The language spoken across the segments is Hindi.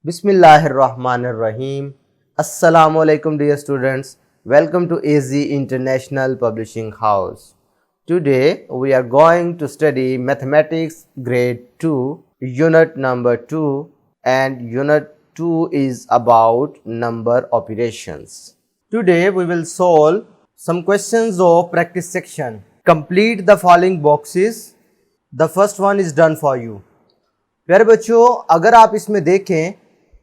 Bismillahirrahmanirrahim. Assalamualaikum dear students. Welcome to AZ International Publishing House. Today we are going to study Mathematics Grade 2, Unit number 2, and Unit 2 is about number operations. Today we will solve some questions of practice section. Complete the following boxes. The first one is done for you. प्यारे बच्चों, अगर आप इसमें देखें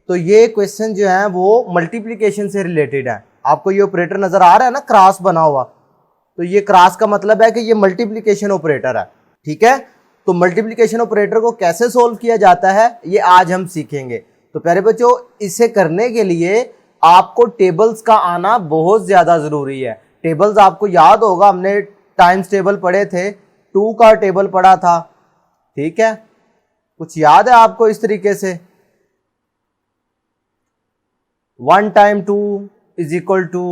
तो ये क्वेश्चन जो है वो मल्टीप्लिकेशन से रिलेटेड है। आपको ये ऑपरेटर नजर आ रहा है ना, क्रॉस बना हुआ, तो ये क्रॉस का मतलब है कि ये मल्टीप्लिकेशन ऑपरेटर है। ठीक है, तो मल्टीप्लिकेशन ऑपरेटर को कैसे सोल्व किया जाता है ये आज हम सीखेंगे। तो प्यारे बच्चों, इसे करने के लिए आपको टेबल्स का आना बहुत ज्यादा जरूरी है। टेबल्स आपको याद होगा, हमने टाइम्स टेबल पढ़े थे, 2 का टेबल पढ़ा था। ठीक है, कुछ याद है आपको इस तरीके से? 1 time 2 is equal to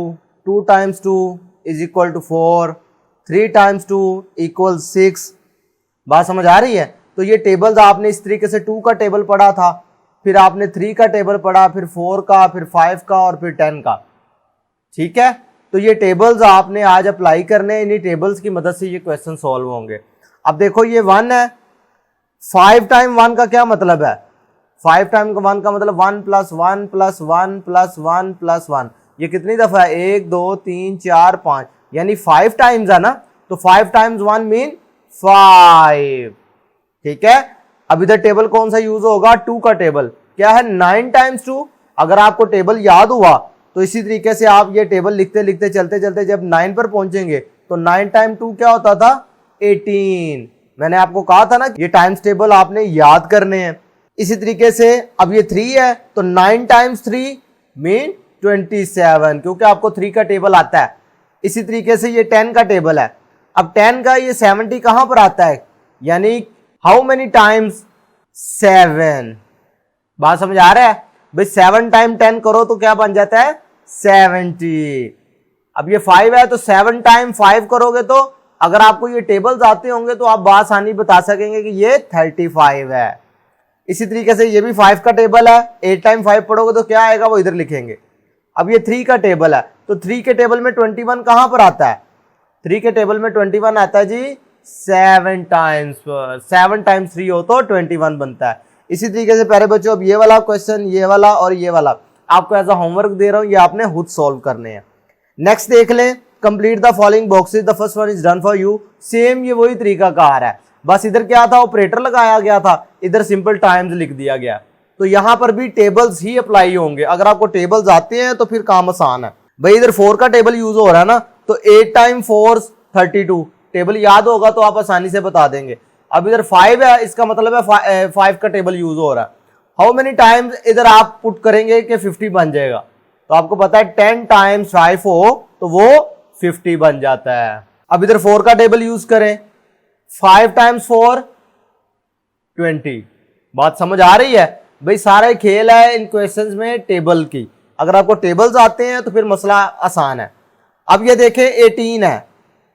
2 times 2 is equal to 4, 3 times 2 equal 6। बात समझ आ रही है? तो ये टेबल्स आपने इस तरीके से 2 का टेबल पढ़ा था, फिर आपने 3 का टेबल पढ़ा, फिर 4 का, फिर 5 का और फिर 10 का। ठीक है, तो ये टेबल्स आपने आज अप्लाई करने, इन्हीं टेबल्स की मदद से ये क्वेश्चन सॉल्व होंगे। अब देखो ये 1 है, 5 टाइम 1 का क्या मतलब है? 5 टाइम 1 का मतलब 1 प्लस 1 प्लस 1 प्लस 1 प्लस 1। ये कितनी दफा है? 1 2 3 4 5, यानी 5 टाइम्स है ना। तो 5 टाइम्स 1 मीन 5। ठीक है, अब इधर टेबल कौन सा यूज होगा? 2 का टेबल। क्या है? 9 टाइम्स 2। अगर आपको टेबल याद हुआ तो इसी तरीके से आप ये टेबल लिखते लिखते चलते चलते जब 9 पर पहुंचेंगे तो 9 टाइम 2 क्या होता था? 18। मैंने आपको कहा था ना ये टाइम्स टेबल आपने याद करने हैं। इसी तरीके से अब ये 3 है तो 9 टाइम्स 3 मीन 27, क्योंकि आपको 3 का टेबल आता है। इसी तरीके से ये 10 का टेबल है। अब 10 का ये 70 कहां पर आता है? यानी हाउ मेनी टाइम्स? 7। बात समझ आ रहा है? भाई 7 टाइम 10 करो तो क्या बन जाता है? 70। अब ये 5 है तो 7 टाइम 5 करोगे तो अगर आपको ये टेबल्स आते होंगे तो आप बासानी बता सकेंगे कि ये 35 है। इसी तरीके से ये भी 5 का टेबल है, 8 टाइम 5 पढ़ोगे तो क्या आएगा वो इधर लिखेंगे। अब ये 3 का टेबल है तो 3 के टेबल में 21 कहां पर आता है? 3 के टेबल में 21 आता है जी 7 टाइम्स पर। 7 टाइम्स 3 हो तो 21 बनता है। इसी तरीके से प्यारे बच्चों, अब ये वाला क्वेश्चन, ये वाला और ये वाला आपको एज अ होमवर्क दे रहा हूं, ये आपने खुद सॉल्व करने हैं। नेक्स्ट देख लें, complete the following boxes, the first one is done for you. Same ये वही तरीका कार है, बस इधर क्या था? ऑपरेटर लगाया गया था, इधर सिंपल टाइम्स लिख दिया गया। तो यहां पर भी टेबल्स ही अप्लाई होंगे। अगर आपको टेबल्स आते हैं तो फिर काम आसान है। भाई इधर 4 का टेबल यूज हो रहा है ना, तो 8 टाइम 4 32 टेबल याद होगा तो आप आसानी से बता देंगे। अब इधर 5 है, इसका मतलब है 5 का टेबल यूज हो रहा है। हाउ मेनी टाइम्स इधर आप पुट करेंगे कि 50 बन जाएगा? तो आपको पता है 10 टाइम्स 5 हो तो वो 50 बन जाता है। अब इधर 4 का टेबल यूज करें, 5 टाइम्स 4 20। बात समझ आ रही है? भाई सारे खेल है इन क्वेश्चंस में टेबल की। अगर आपको टेबल्स आते हैं तो फिर मसला आसान है। अब ये देखें 18 है,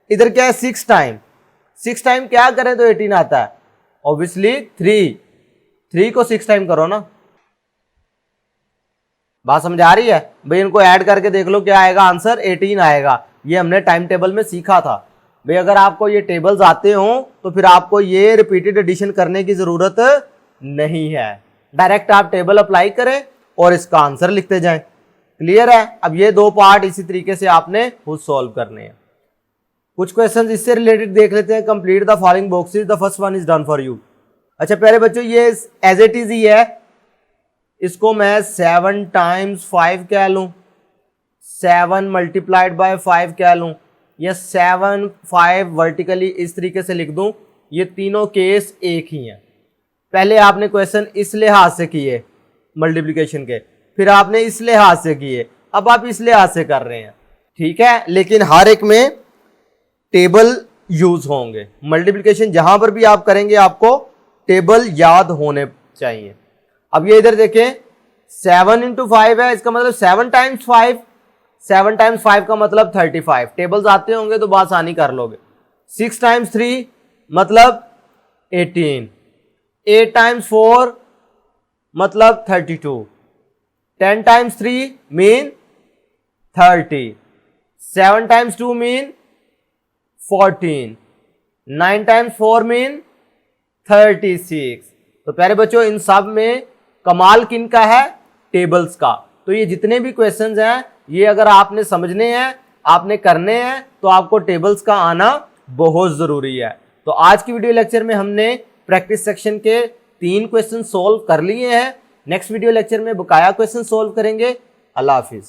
इधर क्या है? 6 टाइम। 6 टाइम क्या करें तो 18 आता है? ऑब्वियसली 3 को 6 टाइम करो ना। बात समझ आ रही है? भाई इनको ऐड करके देख लो क्या आएगा आंसर? 18 आएगा। ये हमने टाइम टेबल में सीखा था। भाई अगर आपको ये टेबल्स आते हो तो फिर आपको ये रिपीटेड एडिशन करने की जरूरत नहीं है। डायरेक्ट आप टेबल अप्लाई करें और इसका आंसर लिखते जाएं। क्लियर है? अब ये 2 पार्ट इसी तरीके से आपने खुद सॉल्व करने हैं। कुछ क्वेश्चंस इससे रिलेटेड देख लेते हैं। Complete the following boxes, the first one is done for you. अच्छा प्यारे बच्चों, ये एज इट इज ही है, इसको मैं 7 टाइम्स 5 कह लूं, 7 मल्टीप्लाइड बाय 5 कह लूं, या 7 5 वर्टिकली इस तरीके से लिख दूं। ये तीनों केस एक ही हैं। पहले आपने क्वेश्चन इस लिहाज से किए मल्टीप्लिकेशन के, फिर आपने इस लिहाज से किए, अब आप इस लिहाज से कर रहे हैं। ठीक है, लेकिन हर एक में टेबल यूज होंगे। मल्टीप्लिकेशन जहां पर भी आप करेंगे आपको टेबल याद होने चाहिए। अब ये इधर देखें 7 इंटू 5 है, इसका मतलब 7 टाइम्स 5, 7 टाइम्स 5 का मतलब 35। टेबल्स आते होंगे तो बात आसानी कर लोगे। 6 टाइम्स 3 मतलब 18, 8 टाइम्स 4 मतलब 32, 10 times 3 mean 30, 7 times 2 mean 14, 9 times 4 mean 36। तो प्यारे बच्चों इन सब में कमाल किनका है? टेबल्स का। तो ये जितने भी क्वेश्चंस हैं ये अगर आपने समझने हैं, आपने करने हैं, तो आपको टेबल्स का आना बहुत जरूरी है। तो आज की वीडियो लेक्चर में हमने प्रैक्टिस सेक्शन के 3 क्वेश्चन सोल्व कर लिए हैं। नेक्स्ट वीडियो लेक्चर में बकाया क्वेश्चन सोल्व करेंगे। अल्लाह हाफिज।